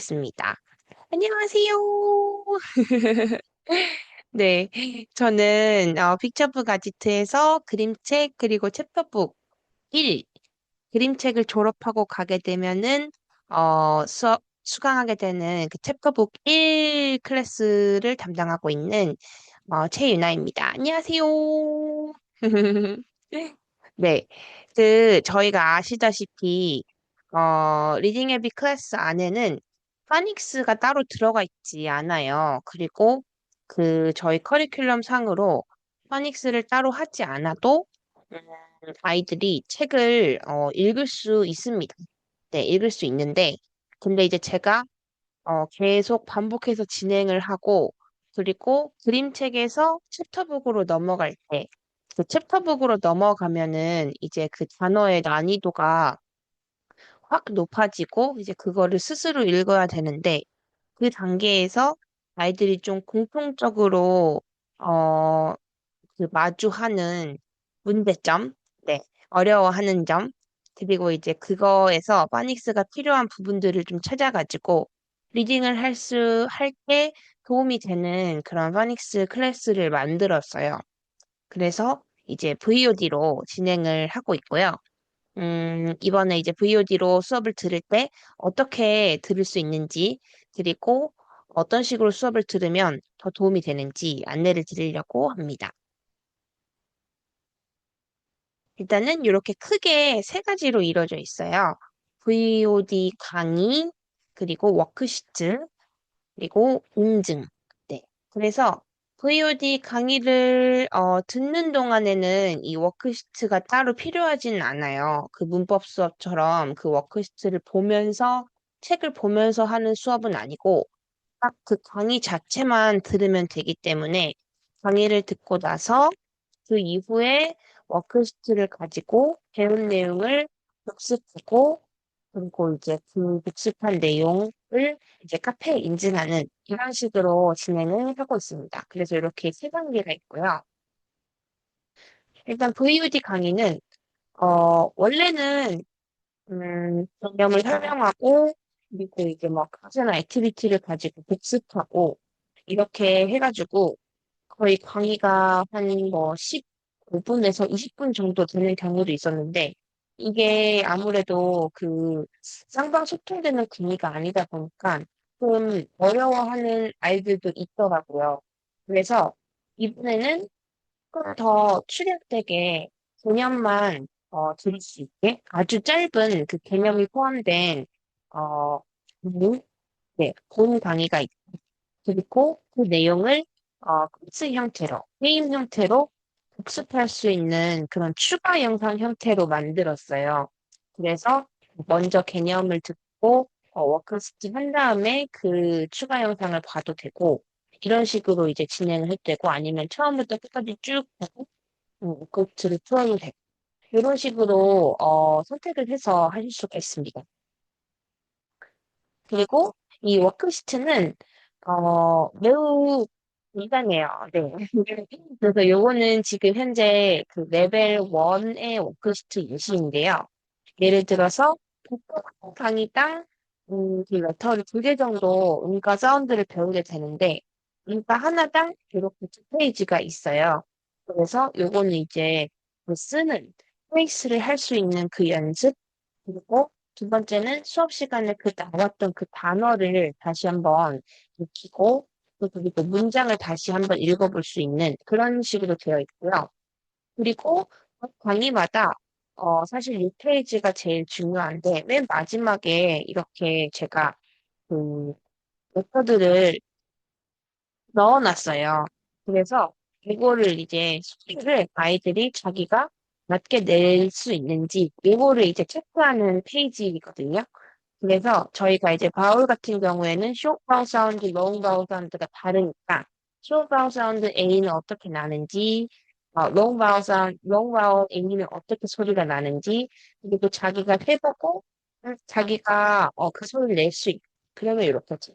있습니다. 안녕하세요. 네, 저는 픽처북 아지트에서 그림책 그리고 챕터북 1 그림책을 졸업하고 가게 되면은 수업 수강하게 되는 그 챕터북 1 클래스를 담당하고 있는 최유나입니다. 안녕하세요. 네, 저희가 아시다시피 리딩 앱비 클래스 안에는 파닉스가 따로 들어가 있지 않아요. 그리고 저희 커리큘럼 상으로 파닉스를 따로 하지 않아도 음, 아이들이 책을 읽을 수 있습니다. 네, 읽을 수 있는데 근데 이제 제가 계속 반복해서 진행을 하고 그리고 그림책에서 챕터북으로 넘어갈 때 그 챕터북으로 넘어가면은 이제 그 단어의 난이도가 확 높아지고 이제 그거를 스스로 읽어야 되는데 그 단계에서 아이들이 좀 공통적으로 어, 마주하는 문제점, 네, 어려워하는 점, 그리고 이제 그거에서 파닉스가 필요한 부분들을 좀 찾아가지고 리딩을 할 때 도움이 되는 그런 파닉스 클래스를 만들었어요. 그래서 이제 VOD로 진행을 하고 있고요. 이번에 이제 VOD로 수업을 들을 때 어떻게 들을 수 있는지, 그리고 어떤 식으로 수업을 들으면 더 도움이 되는지 안내를 드리려고 합니다. 일단은 이렇게 크게 세 가지로 이루어져 있어요. VOD 강의, 그리고 워크시트, 그리고 인증. 네. 그래서 VOD 강의를 듣는 동안에는 이 워크시트가 따로 필요하진 않아요. 그 문법 수업처럼 그 워크시트를 보면서 책을 보면서 하는 수업은 아니고 딱 그 강의 자체만 들으면 되기 때문에 강의를 듣고 나서 그 이후에 워크시트를 가지고 배운 내용을 복습하고 그리고 이제 그 복습한 내용을 이제 카페에 인증하는 이런 식으로 진행을 하고 있습니다. 그래서 이렇게 세 단계가 있고요. 일단 VOD 강의는 원래는 개념을 설명하고 그리고 이제 막 학생의 액티비티를 가지고 복습하고 이렇게 해가지고 거의 강의가 한 뭐 15분에서 20분 정도 되는 경우도 있었는데, 이게 아무래도 쌍방 소통되는 강의가 아니다 보니까 좀 어려워하는 아이들도 있더라고요. 그래서 이번에는 조금 더 축약되게 개념만 들을 수 있게 아주 짧은 그 개념이 포함된 어, 본, 네, 본 강의가 그리고 그 내용을 퀴즈 형태로, 게임 형태로 복습할 수 있는 그런 추가 영상 형태로 만들었어요. 그래서 먼저 개념을 듣고 워크시트 한 다음에 그 추가 영상을 봐도 되고 이런 식으로 이제 진행을 해도 되고 아니면 처음부터 끝까지 쭉 보고 워크시트를 풀어도 되고 이런 식으로 선택을 해서 하실 수가 있습니다. 그리고 이 워크시트는 매우 간단해요. 네. 그래서 요거는 지금 현재 그 레벨 1의 워크시트 예시인데요. 예를 들어서 독서 강의당 그 레터를 2개 정도 음과 사운드를 배우게 되는데 음과 하나당 이렇게 2페이지가 있어요. 그래서 요거는 이제 그 쓰는 트레이스를 할 수 있는 그 연습 그리고 두 번째는 수업 시간에 그 나왔던 그 단어를 다시 한번 익히고 또 그리고 문장을 다시 한번 읽어볼 수 있는 그런 식으로 되어 있고요. 그리고 각 강의마다 사실 6페이지가 제일 중요한데 맨 마지막에 이렇게 제가 그 메커드를 넣어놨어요. 그래서 이거를 이제 숙제를 아이들이 자기가 맞게 낼 수 있는지 이거를 이제 체크하는 페이지거든요. 그래서 저희가 이제 바울 같은 경우에는 short vowel 사운드, long vowel 사운드가 다르니까 short vowel 사운드 A는 어떻게 나는지, long vowel A는 어떻게 소리가 나는지, 그리고 자기가 해보고 자기가 그 소리를 낼 수 있고 그러면 이렇게 돼.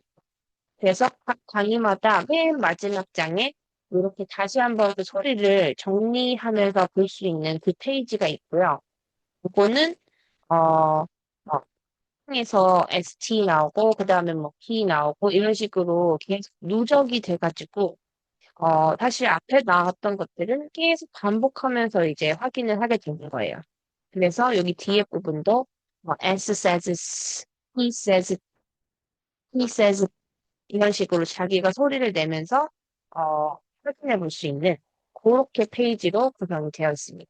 그래서 각 강의마다 맨 마지막 장에 이렇게 다시 한번 그 소리를 정리하면서 볼 수 있는 그 페이지가 있고요. 이거는 어, 어, 에서 ST 나오고, 그 다음에 뭐 T 나오고, 이런 식으로 계속 누적이 돼가지고, 사실 앞에 나왔던 것들은 계속 반복하면서 이제 확인을 하게 되는 거예요. 그래서 여기 뒤에 부분도 S says, he says, he says 이런 식으로 자기가 소리를 내면서 확인해 볼 수 있는 그렇게 페이지로 구성이 되어 있습니다.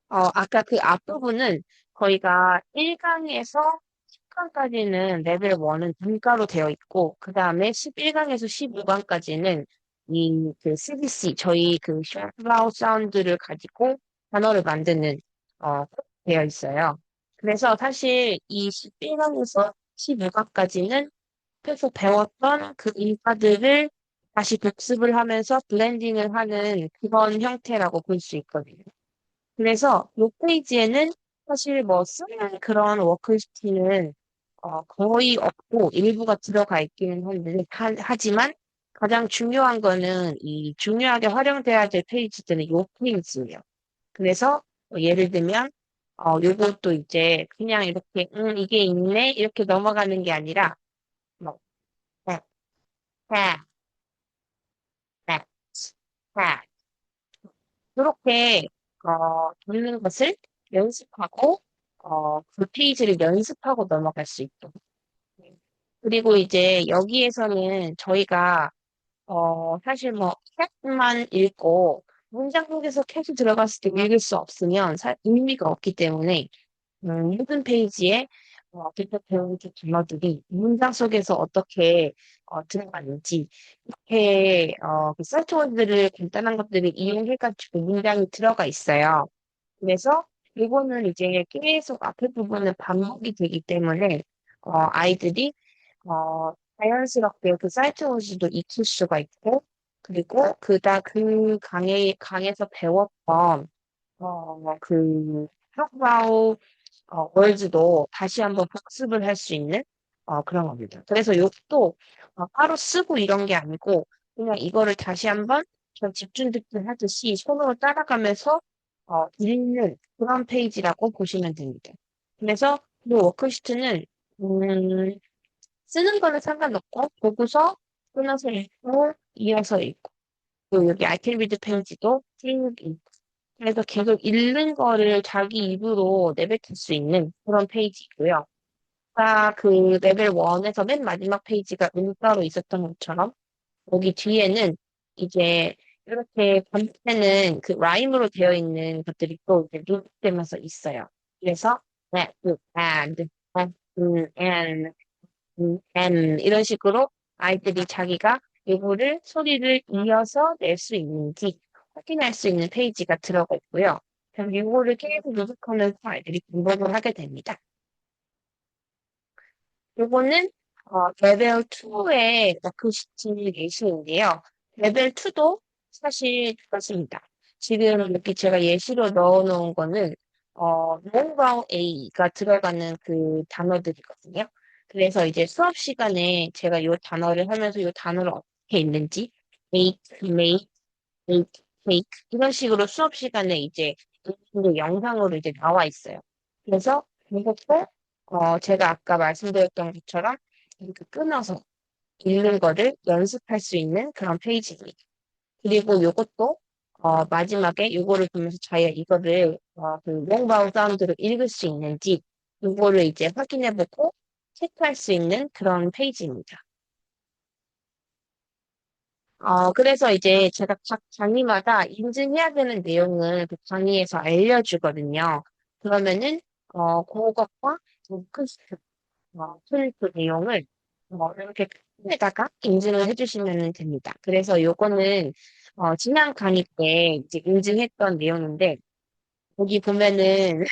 아까 그 앞부분은 저희가 1강에서 10강까지는 레벨 1은 문과로 되어 있고, 그 다음에 11강에서 15강까지는 이 그 CDC, 저희 그 샤프라우 사운드를 가지고 단어를 만드는, 되어 있어요. 그래서 사실 이 11강에서 15강까지는 앞에서 배웠던 그 인파들을 다시 복습을 하면서 블렌딩을 하는 그런 형태라고 볼 수 있거든요. 그래서 이 페이지에는 사실 뭐 쓰는 그런 워크시트는 거의 없고 일부가 들어가 있기는 한데 하지만 가장 중요한 거는 이 중요하게 활용돼야 될 페이지들은 이 페이지예요. 그래서 예를 들면 요것도 이제 그냥 이렇게 이게 있네 이렇게 넘어가는 게 아니라 뭐 fact, fact, fact, fact. 그렇게 듣는 것을 연습하고 그 페이지를 연습하고 넘어갈 수 있도록. 그리고 이제 여기에서는 저희가 사실 뭐 cat만 읽고 문장 속에서 캣이 들어갔을 때 읽을 수 없으면 의미가 없기 때문에 모든 페이지에 기타 배운 단어들이 문장 속에서 어떻게 들어가는지 이렇게 그 서치 워드를 간단한 것들을 이용해가지고 문장이 들어가 있어요. 그래서 이거는 이제 계속 앞에 부분은 반복이 되기 때문에 아이들이 자연스럽게 그 사이트 워즈도 익힐 수가 있고 그리고 강에서 배웠던 그 학과오 월즈도 다시 한번 복습을 할 수 있는 그런 겁니다. 그래서 이것도 따로 쓰고 이런 게 아니고 그냥 이거를 다시 한번 좀 집중 듣기 하듯이 손으로 따라가면서 읽는 그런 페이지라고 보시면 됩니다. 그래서 이 워크시트는 음, 쓰는 거는 상관없고 보고서 끊어서 읽고 이어서 읽고 또 여기 I can read 페이지도 쭉 읽고 그래서 계속 읽는 거를 자기 입으로 내뱉을 수 있는 그런 페이지고요. 아까 그 레벨 1에서 맨 마지막 페이지가 문자로 있었던 것처럼 여기 뒤에는 이제 이렇게 반복되는 그 라임으로 되어 있는 것들이 또 이제 누적되면서 있어요. 그래서 that, and 이런 식으로 아이들이 자기가 이거를 소리를 이어서 낼 수 있는지 확인할 수 있는 페이지가 들어가 있고요. 그럼 이거를 계속 누적하면서 아이들이 공부를 하게 됩니다. 요거는 레벨 2의 워크시트 예시인데요. 레벨 2도 사실 그렇습니다. 지금 이렇게 제가 예시로 넣어놓은 거는 노바우 A가 들어가는 그 단어들이거든요. 그래서 이제 수업 시간에 제가 이 단어를 하면서 이 단어를 어떻게 읽는지 make, make, make, make 이런 식으로 수업 시간에 이제 영상으로 이제 나와 있어요. 그래서 이것도 제가 아까 말씀드렸던 것처럼 이렇게 끊어서 읽는 거를 연습할 수 있는 그런 페이지입니다. 그리고 이것도 마지막에 이거를 보면서 자기가 이거를 그 롱바운 사운드로 읽을 수 있는지 이거를 이제 확인해보고 체크할 수 있는 그런 페이지입니다. 그래서 이제 제가 각 강의마다 인증해야 되는 내용을 그 강의에서 알려주거든요. 그러면은, 그것과 그 내용을 이렇게 칸에다가 인증을 해주시면 됩니다. 그래서 요거는 지난 강의 때 이제 인증했던 내용인데, 여기 보면은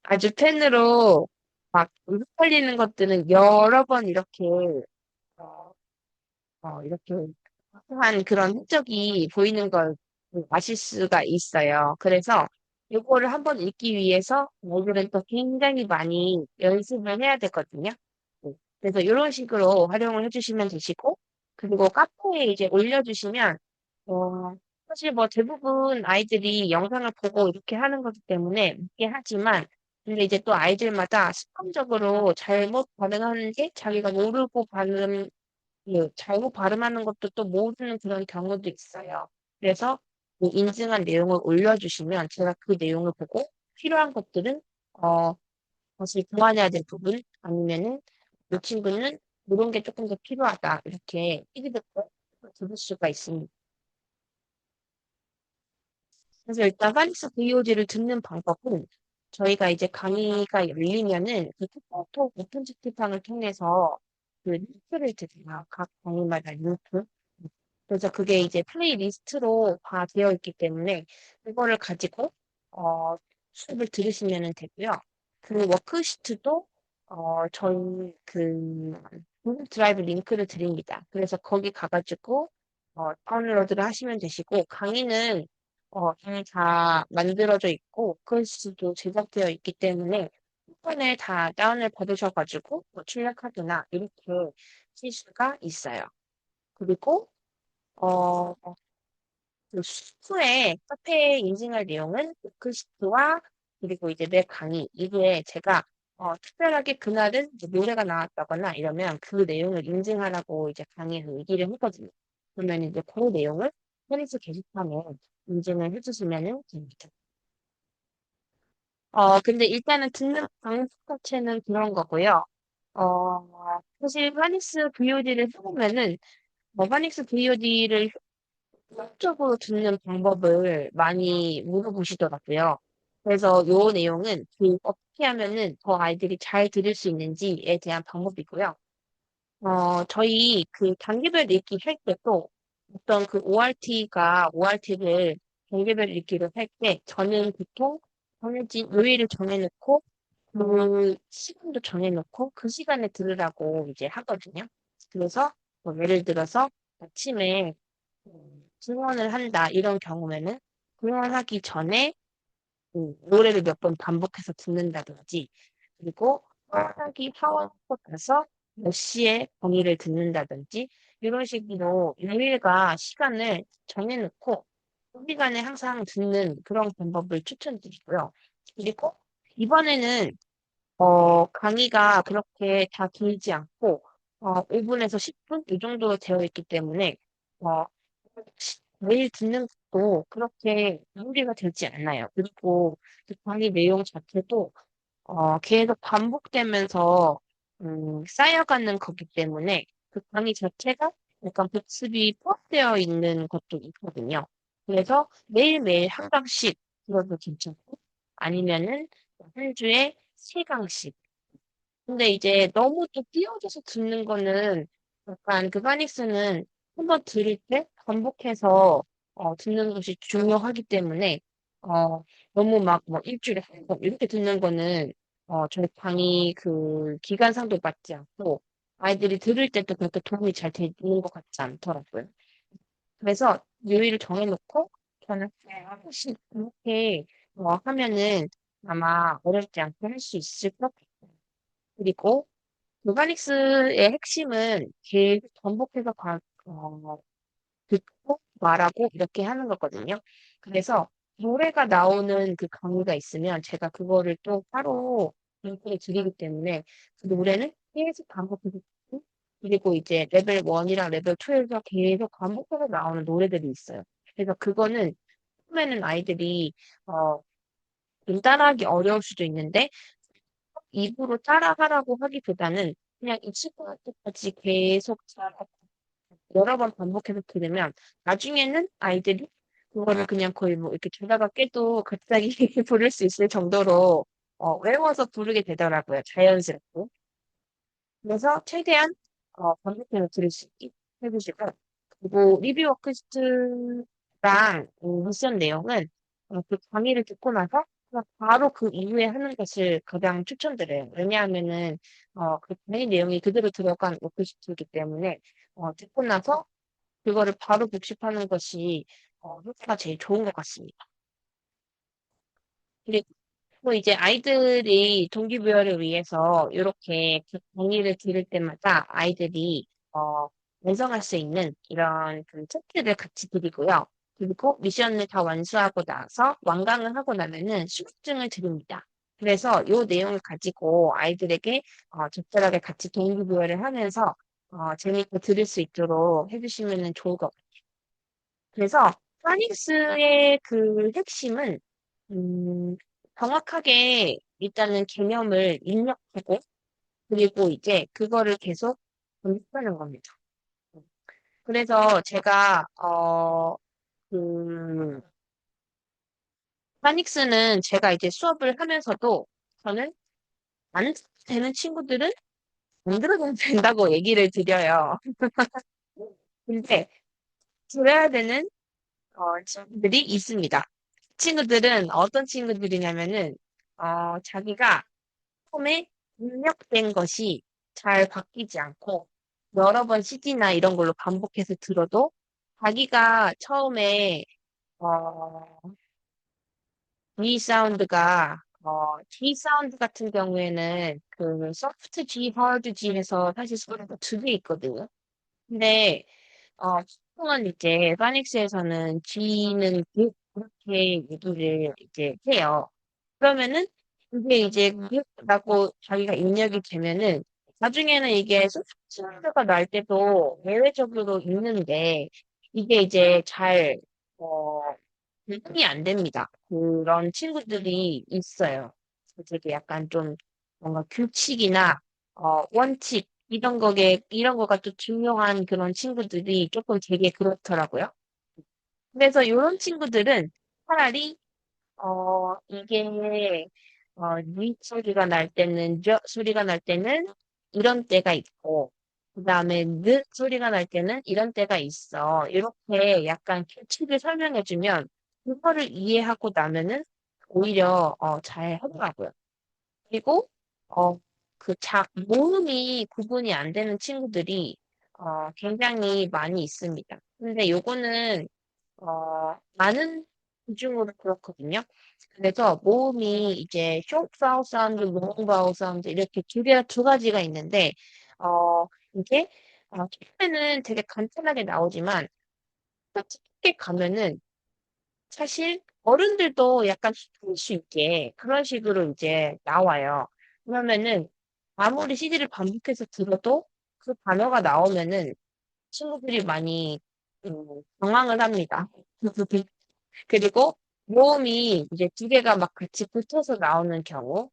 아주 펜으로 막 흩갈리는 것들은 여러 번 이렇게 어, 이렇게 한 그런 흔적이 보이는 걸 아실 수가 있어요. 그래서 이거를 한번 읽기 위해서 오늘은 또 굉장히 많이 연습을 해야 되거든요. 네. 그래서 이런 식으로 활용을 해주시면 되시고, 그리고 카페에 이제 올려주시면, 어, 사실 뭐 대부분 아이들이 영상을 보고 이렇게 하는 거기 때문에 있게 하지만, 근데 이제 또 아이들마다 습관적으로 잘못 발음하는 게 자기가 모르고 잘못 발음하는 것도 또 모르는 그런 경우도 있어요. 그래서 뭐 인증한 내용을 올려주시면 제가 그 내용을 보고 필요한 것들은 어, 다시 보완해야 될 부분 아니면은 이 친구는 이런 게 조금 더 필요하다 이렇게 피드백을 들을 수가 있습니다. 그래서 일단 파닉스 VOD를 듣는 방법은 저희가 이제 강의가 열리면은 그 카카오톡 오픈 채팅방을 통해서 그 링크를 드려요. 각 강의마다 링크. 그래서 그게 이제 플레이리스트로 다 되어 있기 때문에 그거를 가지고 수업을 들으시면 되고요. 그 워크시트도 저희 그 구글 드라이브 링크를 드립니다. 그래서 거기 가가지고 다운로드를 하시면 되시고 강의는 이미 다 만들어져 있고 글씨도 제작되어 있기 때문에 한 번에 다 다운을 받으셔가지고 뭐 출력하거나 이렇게 하실 수가 있어요. 그리고 어, 그 후에 카페에 인증할 내용은 워크시트와 그리고 이제 매 강의 이게 제가 특별하게 그날은 이제 노래가 나왔다거나 이러면 그 내용을 인증하라고 이제 강의에서 얘기를 했거든요. 그러면 이제 그 내용을 테니스 게시판에 인증을 해주시면은 됩니다. 근데 일단은 듣는 방법 자체는 그런 거고요. 사실 파닉스 VOD를 해보면은 파닉스 VOD를 적극적으로 듣는 방법을 많이 물어보시더라고요. 그래서 요 내용은 그 어떻게 하면은 더 아이들이 잘 들을 수 있는지에 대한 방법이고요. 저희 그 단계별 읽기 할 때도 어떤 그 ORT를 단계별 읽기를 할 때 저는 보통 정해진 요일을 정해놓고 그 시간도 정해놓고 그 시간에 들으라고 이제 하거든요. 그래서 뭐 예를 들어서 아침에 등원을 한다 이런 경우에는 등원하기 전에 노래를 몇 번 반복해서 듣는다든지 그리고 하원하고 나서 몇 시에 강의를 듣는다든지 이런 식으로 요일과 시간을 정해놓고 그 시간에 항상 듣는 그런 방법을 추천드리고요. 그리고 이번에는 강의가 그렇게 다 길지 않고 5분에서 10분 이 정도로 되어 있기 때문에 어, 매일 듣는 것도 그렇게 무리가 되지 않아요. 그리고 그 강의 내용 자체도 계속 반복되면서 쌓여가는 거기 때문에 그 강의 자체가 약간 복습이 포함되어 있는 것도 있거든요. 그래서 매일매일 한 강씩 들어도 괜찮고 아니면은 한 주에 세 강씩 근데 이제 너무 또 끼어져서 듣는 거는 약간 그 파닉스는 한번 들을 때 반복해서 듣는 것이 중요하기 때문에 너무 막 뭐 일주일에 한 번 이렇게 듣는 거는 저희 강의 그 기간상도 맞지 않고 아이들이 들을 때도 그렇게 도움이 잘 되는 것 같지 않더라고요. 그래서 요일을 정해놓고 저는 혹시 이렇게 하면은 아마 어렵지 않게 할 수 있을 것 같아요. 그리고 노바닉스의 핵심은 계속 반복해서 듣고 말하고 이렇게 하는 거거든요. 그래서 노래가 나오는 그 강의가 있으면 제가 그거를 또 따로 링크를 드리기 때문에 그 노래는 계속 반복해서 듣고 그리고 이제 레벨 1이랑 레벨 2에서 계속 반복해서 나오는 노래들이 있어요. 그래서 그거는 처음에는 아이들이 어, 좀 따라하기 어려울 수도 있는데 입으로 따라하라고 하기보다는 그냥 익숙할 때까지 계속 여러 번 반복해서 들으면 나중에는 아이들이 그거를 그냥 거의 뭐 이렇게 자다가 깨도 갑자기 부를 수 있을 정도로 외워서 부르게 되더라고요. 자연스럽게. 그래서 최대한 반복해서 들을 수 있게 해주시고 그리고 리뷰 워크시트랑 미션 내용은 그 강의를 듣고 나서 그냥 바로 그 이후에 하는 것을 가장 추천드려요. 왜냐하면은 그 강의 내용이 그대로 들어간 워크시트이기 때문에 듣고 나서 그거를 바로 복습하는 것이 효과가 제일 좋은 것 같습니다. 그리고 이제 아이들이 동기부여를 위해서 이렇게 그 강의를 들을 때마다 아이들이 완성할 수 있는 이런 그 체크를 같이 드리고요. 그리고 미션을 다 완수하고 나서 완강을 하고 나면은 수료증을 드립니다. 그래서 이 내용을 가지고 아이들에게 적절하게 같이 동기부여를 하면서 재밌게 들을 수 있도록 해주시면 좋을 것 같아요. 그래서 파닉스의 그 핵심은 음, 정확하게 일단은 개념을 입력하고 그리고 이제 그거를 계속 반복하는 겁니다. 그래서 제가 그 파닉스는 제가 이제 수업을 하면서도 저는 안 되는 친구들은 안 들어도 된다고 얘기를 드려요. 근데 들어야 되는 친구들이 있습니다. 친구들은 어떤 친구들이냐면은 자기가 처음에 입력된 것이 잘 바뀌지 않고 여러 번 CD나 이런 걸로 반복해서 들어도 자기가 처음에 어, G 사운드가 G 사운드 같은 경우에는 그 소프트 G, 하드 G 해서 사실 소리가 두 개 있거든요. 근데 보통은 이제 파닉스에서는 G는 그렇게 얘기를 이제 해요. 그러면은 이게 이제 라고 자기가 입력이 되면은 나중에는 이게 소프트웨어가 날 때도 예외적으로 있는데 이게 이제 잘 구분이 안 됩니다. 그런 친구들이 있어요. 되게 약간 좀 뭔가 규칙이나 원칙 이런 거가 또 중요한 그런 친구들이 조금 되게 그렇더라고요. 그래서 이런 친구들은 차라리 이게, 니 소리가 날 때는, 저 소리가 날 때는 이런 때가 있고, 그 다음에 느 소리가 날 때는 이런 때가 있어. 이렇게 약간 규칙을 설명해주면, 그거를 이해하고 나면은 오히려, 잘 하더라고요. 그리고, 모음이 구분이 안 되는 친구들이, 굉장히 많이 있습니다. 근데 요거는, 많은 중으로 그렇거든요. 그래서 모음이 이제 short vowel sound, long vowel sound 이렇게 두 가지가 있는데, 어, 이게, 처음에는 되게 간단하게 나오지만, 깊게 가면은 사실 어른들도 약간 hiểu 수 있게 그런 식으로 이제 나와요. 그러면은 아무리 CD를 반복해서 들어도 그 단어가 나오면은 친구들이 많이 당황을 합니다. 그리고 모음이 이제 두 개가 막 같이 붙어서 나오는 경우,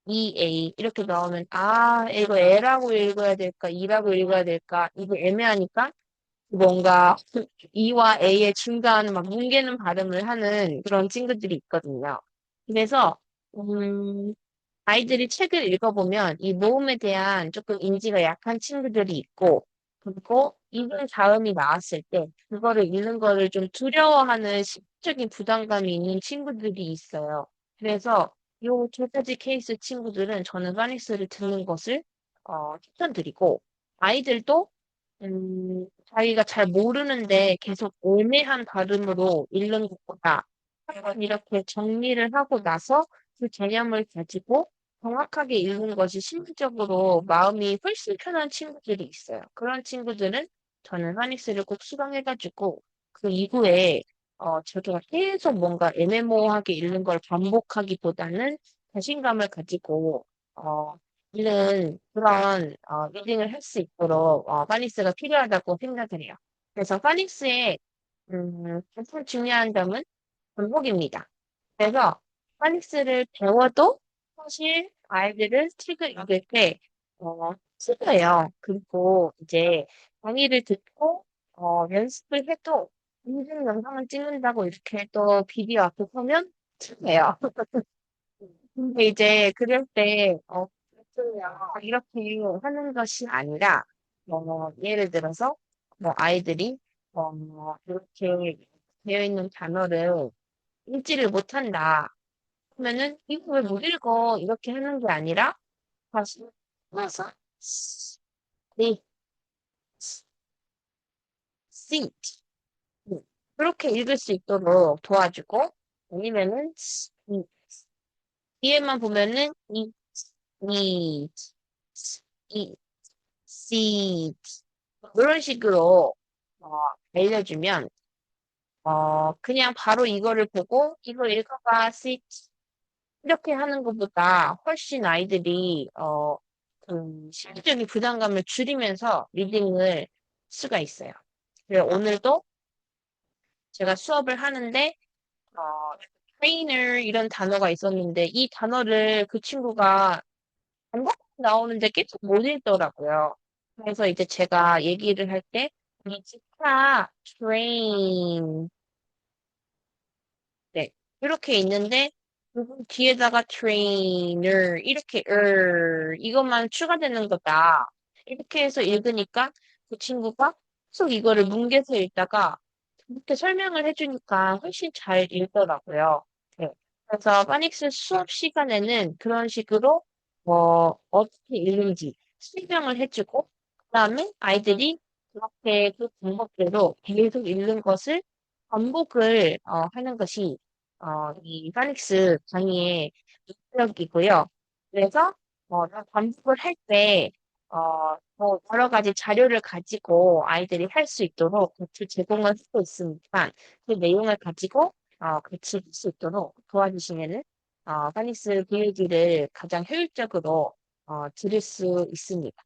EA 이렇게 나오면 이거 L라고 읽어야 될까, E라고 읽어야 될까, 이거 애매하니까 뭔가 E와 A의 중간 막 뭉개는 발음을 하는 그런 친구들이 있거든요. 그래서 아이들이 책을 읽어보면 이 모음에 대한 조금 인지가 약한 친구들이 있고, 그리고 읽은 자음이 나왔을 때 그거를 읽는 거를 좀 두려워하는 심적인 부담감이 있는 친구들이 있어요. 그래서 이 두 가지 케이스 친구들은 저는 파닉스를 듣는 것을 추천드리고, 아이들도 자기가 잘 모르는데 계속 애매한 발음으로 읽는 것보다 한번 이렇게 정리를 하고 나서 그 개념을 가지고 정확하게 읽는 것이 심리적으로 마음이 훨씬 편한 친구들이 있어요. 그런 친구들은 저는 파닉스를 꼭 수강해가지고 그 이후에 저도 계속 뭔가 애매모호하게 읽는 걸 반복하기보다는 자신감을 가지고 읽는 그런 리딩을 할 수 있도록 파닉스가 필요하다고 생각을 해요. 그래서 파닉스의 가장 중요한 점은 반복입니다. 그래서 파닉스를 배워도 사실 아이들은 책을 읽을 때 싫어해요. 그리고 이제 강의를 듣고 연습을 해도 인생 영상을 찍는다고 이렇게 또 비디오 앞에 서면 싫어해요. 근데 이제 그럴 때 이렇게 하는 것이 아니라 예를 들어서 뭐 아이들이 이렇게 되어 있는 단어를 읽지를 못한다. 그러면은 이거 왜 못 읽어? 이렇게 하는 게 아니라 다시 와서 네, think 그렇게 읽을 수 있도록 도와주고 아니면은 뒤에만 보면은 이, 이, see 이런 식으로 어, 알려주면 그냥 바로 이거를 보고 이거 읽어봐 sit 이렇게 하는 것보다 훨씬 아이들이, 심리적인 부담감을 줄이면서 리딩을 수가 있어요. 그래서 오늘도 제가 수업을 하는데, 어, trainer 이런 단어가 있었는데, 이 단어를 그 친구가 반복 나오는데 계속 못 읽더라고요. 그래서 이제 제가 얘기를 할 때, 이 기타, train, 네. 이렇게 있는데, 그거 뒤에다가 trainer, 이렇게, 이것만 추가되는 거다. 이렇게 해서 읽으니까 그 친구가 계속 이거를 뭉개서 읽다가 이렇게 설명을 해주니까 훨씬 잘 읽더라고요. 네. 그래서 파닉스 수업 시간에는 그런 식으로, 어떻게 읽는지 설명을 해주고, 그 다음에 아이들이 그렇게 그 방법대로 계속 읽는 것을 반복을 하는 것이 이 파닉스 강의의 목적이고요. 그래서 반복을 할 때, 뭐 여러 가지 자료를 가지고 아이들이 할 수 있도록 같이 제공을 하고 있으니까 그 내용을 가지고 같이 할 수 있도록 도와주시면은 파닉스 교육을 가장 효율적으로 들을 수 있습니다.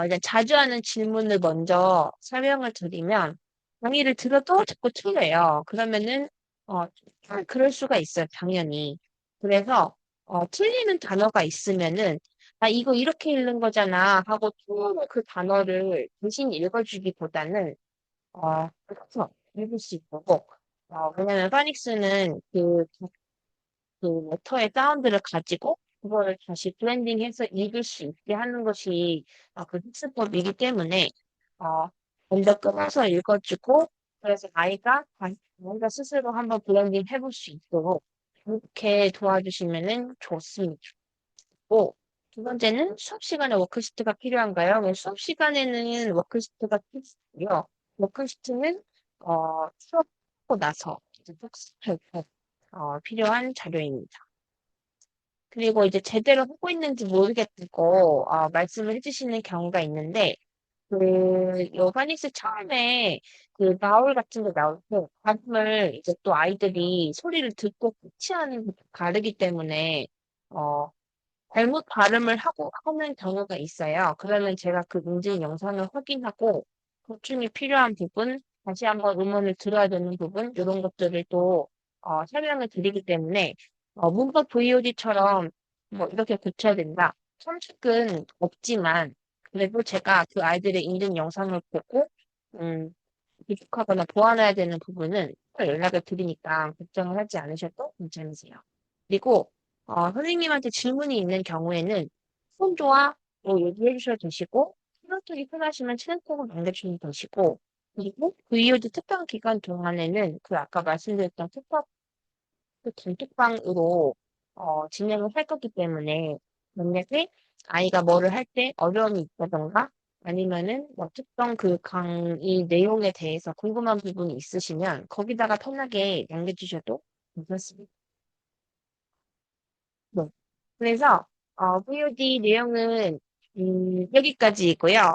일단 자주 하는 질문을 먼저 설명을 드리면 강의를 들어도 자꾸 틀려요. 그러면은 그럴 수가 있어요, 당연히. 그래서 틀리는 단어가 있으면은 이거 이렇게 읽는 거잖아 하고 또 그 단어를 대신 읽어주기보다는 그래서 읽을 수 있고 왜냐면 파닉스는 그 레터의 사운드를 가지고 그거를 다시 블렌딩해서 읽을 수 있게 하는 것이 그 학습법이기 때문에 어, 먼저 끊어서 읽어주고 그래서 아이가 스스로 한번 블렌딩 해볼 수 있도록 그렇게 도와주시면은 좋습니다. 고, 두 번째는 수업 시간에 워크시트가 필요한가요? 수업 시간에는 워크시트가 필요해요. 워크시트는 수업하고 나서 이제 복습할 때 필요한 자료입니다. 그리고 이제 제대로 하고 있는지 모르겠고, 말씀을 해주시는 경우가 있는데, 요파닉스 처음에 그 바울 같은 거 나올 때, 발음을 이제 또 아이들이 소리를 듣고 캐치하는 게 다르기 때문에, 어, 잘못 발음을 하는 경우가 있어요. 그러면 제가 그 문제 영상을 확인하고, 보충이 필요한 부분, 다시 한번 음원을 들어야 되는 부분, 이런 것들을 또, 설명을 드리기 때문에, 문법 VOD처럼 뭐 이렇게 고쳐야 된다. 선택은 없지만, 그래도 제가 그 아이들의 읽는 영상을 보고, 음, 부족하거나 보완해야 되는 부분은 또 연락을 드리니까 걱정을 하지 않으셔도 괜찮으세요. 그리고 선생님한테 질문이 있는 경우에는 손조와 뭐 얘기해 주셔도 되시고 채널톡이 편하시면 채널톡을 남겨주셔도 되시고 그리고 VOD 특강 기간 동안에는 그 아까 말씀드렸던 그 단톡방으로 진행을 할 거기 때문에 만약에 아이가 뭐를 할 때 어려움이 있다던가 아니면은 뭐 특정 그 강의 내용에 대해서 궁금한 부분이 있으시면 거기다가 편하게 남겨주셔도 괜찮습니다. 네. 그래서 VOD 내용은 여기까지이고요.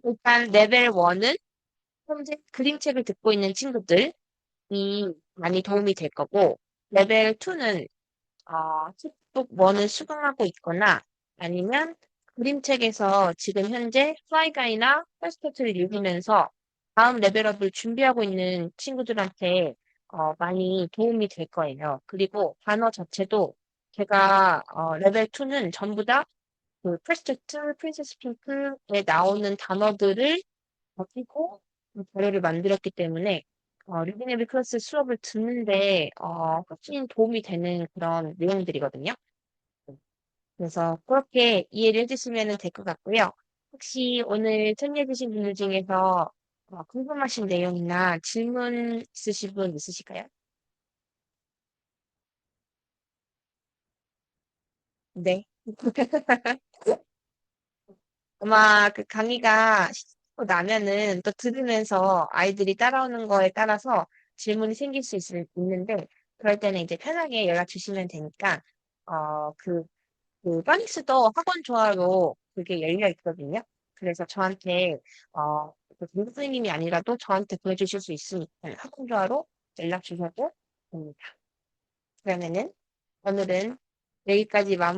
일단 레벨 1은 현재 그림책을 듣고 있는 친구들이 많이 도움이 될 거고 레벨 2는 책북 1을 수강하고 있거나 아니면 그림책에서 지금 현재 플라이가이나 패스포트를 읽으면서 다음 레벨업을 준비하고 있는 친구들한테 많이 도움이 될 거예요. 그리고 단어 자체도 제가 레벨 2는 전부 다 그 프레스트, 프린세스 핑크에 나오는 단어들을 가지고 자료를 만들었기 때문에 리딩 에비 클래스 수업을 듣는데 훨씬 도움이 되는 그런 내용들이거든요. 그래서 그렇게 이해를 해주시면 될 것 같고요. 혹시 오늘 참여해주신 분들 중에서 궁금하신 내용이나 질문 있으신 분 있으실까요? 네. 아마 그 강의가 시작하고 나면은 또 들으면서 아이들이 따라오는 거에 따라서 질문이 생길 수 있는데, 그럴 때는 이제 편하게 연락 주시면 되니까, 파닉스도 학원 조화로 그게 열려 있거든요. 그래서 저한테, 그 선생님이 아니라도 저한테 보내주실 수 있으니까 학원 조화로 연락 주셔도 됩니다. 그러면은 오늘은 여기까지 마무리.